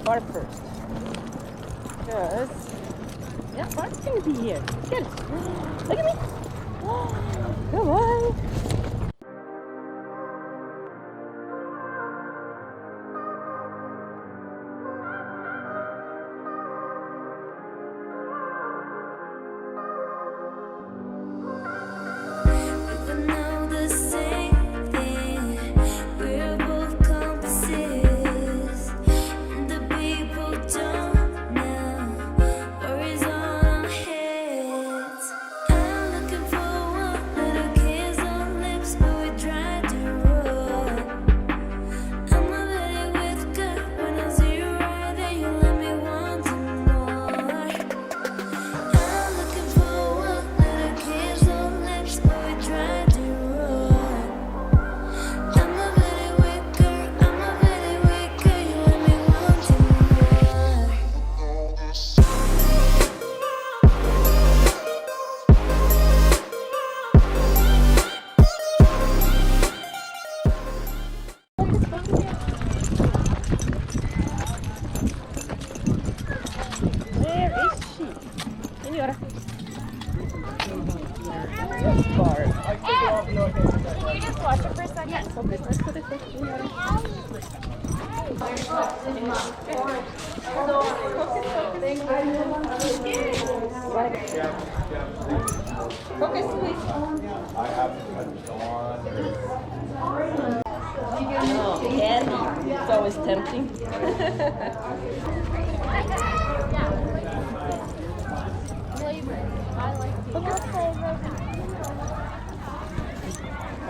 Barb first. Because, yeah, Barb's gonna be here. Good. Look at me. Come on. Focus, please. Oh, candy. It's always tempting.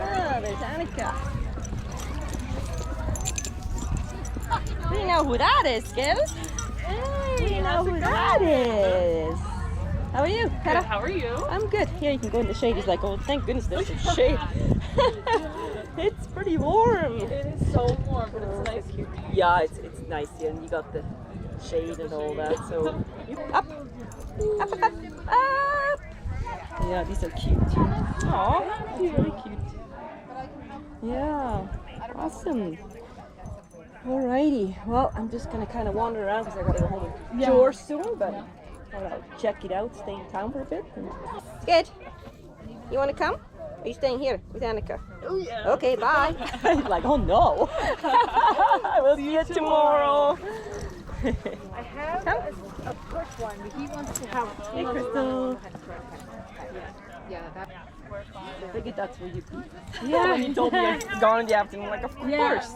Oh, there's Annika. We know who that is, Skills. We know who that is. How are you? Good, how are you? I'm good. Here, you can go in the shade. He's like, oh, thank goodness there's some shade. It's pretty warm. It is so warm, but it's nice here. Yeah, it's nice here, and you got the shade and all that. So, up, up, up, up, up. Yeah, these are cute. Aw, he's really cute. Yeah, awesome. Alrighty, well, I'm just gonna kind of wander around because I gotta go home and chores soon, but I'll check it out, stay in town for a bit. Skid, you wanna come? Are you staying here with Annika? Oh yeah. Okay, bye. He's like, oh no. We'll see you tomorrow. I have a push one, but he wants to have a Hey, Crystal. Yeah, that. I figured that's where you'd be. Yeah. When you told me you're gone in the afternoon, I'm like, of course.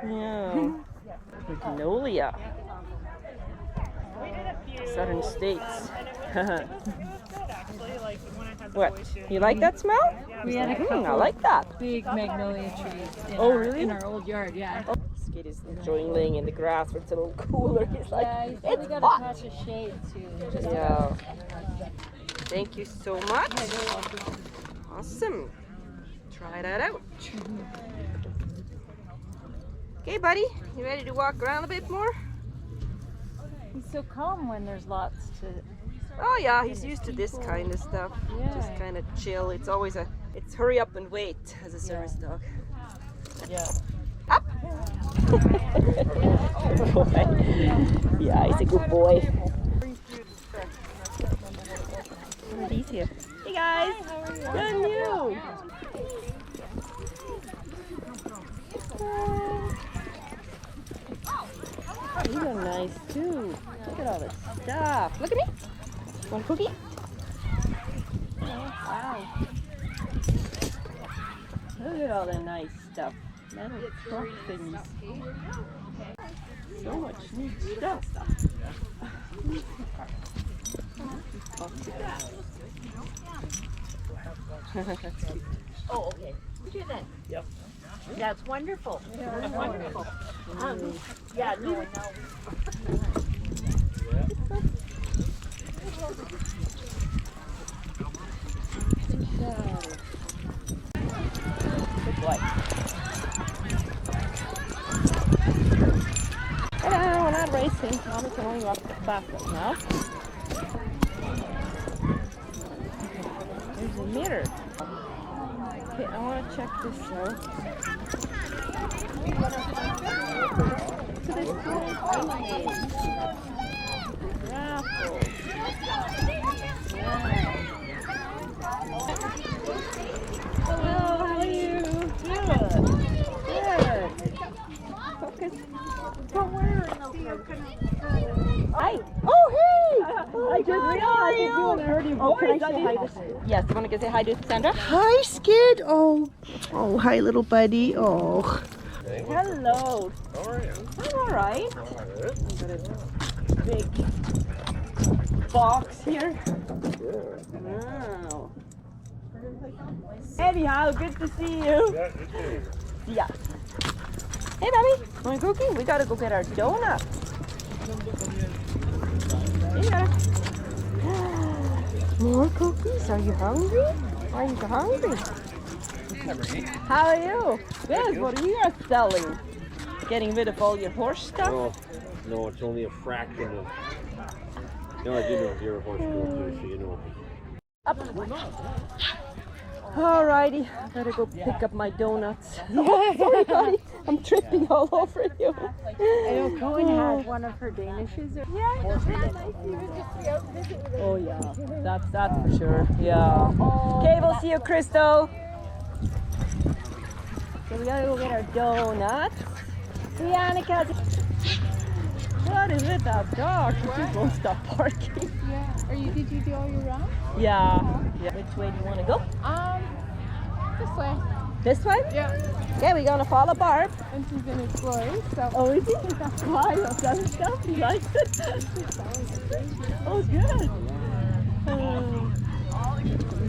Yeah. Magnolia. Southern States. What? You like that smell? We had a couple I like that. big magnolia trees in our old yard, yeah. Skid is enjoying laying in the grass where it's a little cooler. He's like, Yeah, he's it's really got hot. a touch of shade too. Yeah. Thank you so much. Awesome. Try that out. Okay, buddy. You ready to walk around a bit more? He's so calm when there's lots to. Oh yeah, he's used to this kind of stuff. Yeah. Just kind of chill. It's always it's hurry up and wait as a service dog. Yeah. Up. Yeah, he's a good boy. What are these here? Hey guys. How are you? Good and you. These are nice too. Look at all this stuff. Look at me. Want a cookie? Wow. Look at all the nice stuff. Metal truck things. So much neat stuff. That's cute. Oh, okay. Do that. Yep. That's wonderful. That's wonderful. Yeah, no, I know. Good boy. Hello, we're not racing. Mommy can only walk backwards now. There's a mirror. Okay, I want to check this out. to this raffle. Hello, how are you? Good. Good. Focus. Don't worry, Hi. Oh, hey! I just realized you and I heard your voice. can I say hi to Yes, you want to say hi to Sandra? Hi, Skid. Oh, hi, little buddy. Oh. Hello. How are you? I'm alright. I've got a big box here. Wow. Anyhow, good to see you. Yeah, you too. Yeah. Hey, Mommy. Want a cookie? We gotta go get our donut. Here. More cookies? Are you hungry? Are you hungry? How are you? Good. What are you guys selling? Getting rid of all your horse stuff? No, it's only a fraction of. No, I do know you're a horse girl too, so you know. Up. Alrighty, I better go pick up my donuts. Sorry, buddy. I'm tripping all over you. I know Cohen had one of her Danishes. Yeah, it's really nice even just to be out and visit with her. Oh yeah, that's for sure. Yeah. Okay, we'll see you, Crystal. So we gotta go get our donuts. See you, Annika. What is with that dog? She just won't stop barking. Yeah. Did you do all your rounds? Yeah. Which way do you want to go? This way. This way? Yeah. Okay, we're gonna follow Barb. And she's been exploring, so. Oh, is he? Why? I've done stuff. He likes it. Oh, good.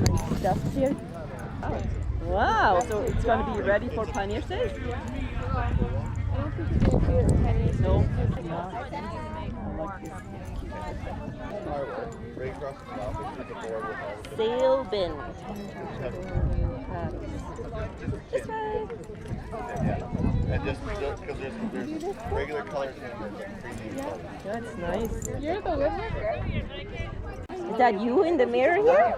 Nice stuff here. Oh. Wow. So it's gonna be ready for Pioneer Days? I don't think it's going to be at Penny. No. Right across the top, it's the board with all the Sail bin. This way. And just because there's regular colors in there. That's nice. You're the winner. Is that you in the mirror here?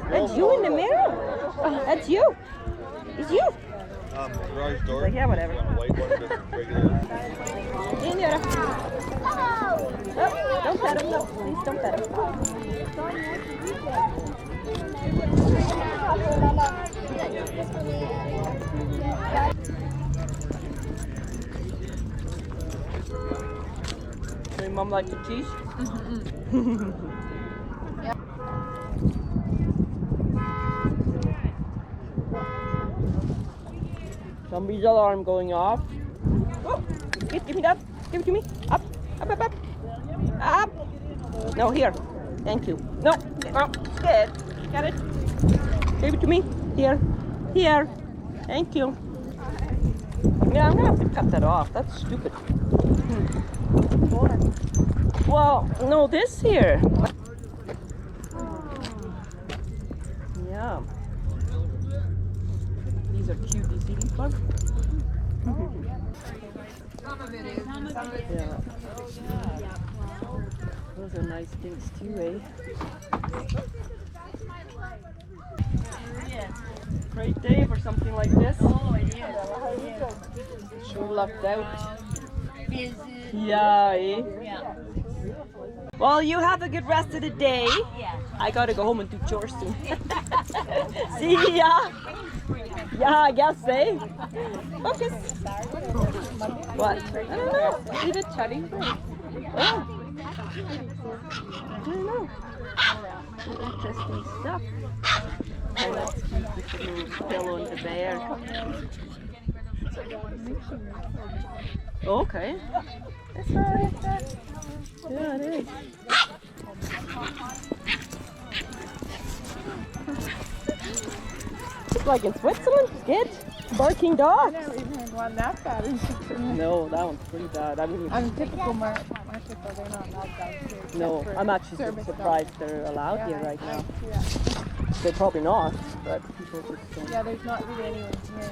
That's you in the mirror? That's you. It's you. Garage door. Like, yeah, whatever. White one, just regular. In there. Oh, don't pet him. No, please don't pet him. Does your mom like the cheese? Somebody's alarm going off. Oh, give me that. Give it to me. Up, up, up, up. Up. No, here. Thank you. No, oh, good. Got it. Give it to me. Here. Here. Thank you. Yeah, I'm gonna have to cut that off. That's stupid. Well, no, this here. Yeah. These are cute. You see these bugs? Yeah. Those are nice things too, eh? Great day for something like this. Oh, it is. Sure lucked out. Busy. Yeah, eh? Yeah. Well, you have a good rest of the day. Yeah. I gotta go home and do chores soon. See ya! Yeah, I guess, eh? Focus. What? I don't know. Is it chatting? Oh. I don't know. Interesting stuff. And that's cute with the little pillow and the bear. Okay. That's alright. Yeah, it is. It's like in Switzerland, Skid. Barking I dogs. never even had one that bad. No, that one's pretty bad. I mean, I'm typical market, but they're not that bad here. no, except for I'm actually service surprised dogs. they're allowed Yeah, here right now. Yeah. They're probably not, but people just don't. Yeah, there's not really anyone here.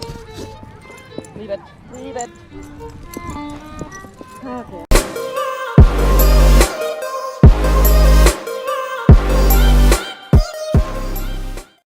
Leave it. Leave it. Okay.